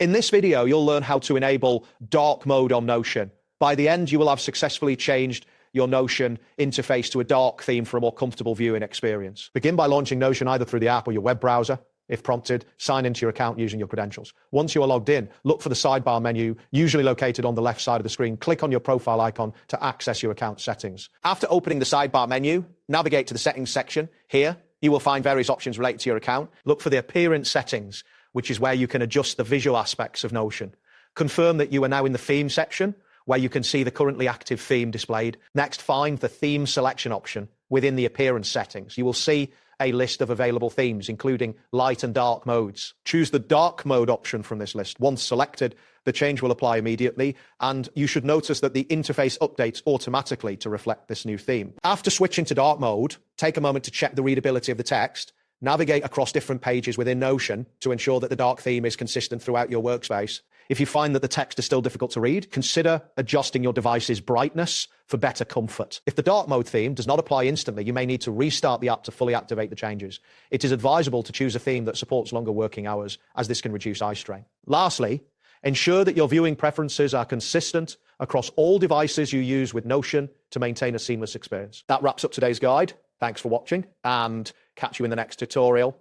In this video, you'll learn how to enable dark mode on Notion. By the end, you will have successfully changed your Notion interface to a dark theme for a more comfortable viewing experience. Begin by launching Notion either through the app or your web browser. If prompted, sign into your account using your credentials. Once you are logged in, look for the sidebar menu, usually located on the left side of the screen. Click on your profile icon to access your account settings. After opening the sidebar menu, navigate to the settings section. Here, you will find various options related to your account. Look for the appearance settings, which is where you can adjust the visual aspects of Notion. Confirm that you are now in the theme section, where you can see the currently active theme displayed. Next, find the theme selection option within the appearance settings. You will see a list of available themes, including light and dark modes. Choose the dark mode option from this list. Once selected, the change will apply immediately, and you should notice that the interface updates automatically to reflect this new theme. After switching to dark mode, take a moment to check the readability of the text. Navigate across different pages within Notion to ensure that the dark theme is consistent throughout your workspace. If you find that the text is still difficult to read, consider adjusting your device's brightness for better comfort. If the dark mode theme does not apply instantly, you may need to restart the app to fully activate the changes. It is advisable to choose a theme that supports longer working hours, as this can reduce eye strain. Lastly, ensure that your viewing preferences are consistent across all devices you use with Notion to maintain a seamless experience. That wraps up today's guide. Thanks for watching, and catch you in the next tutorial.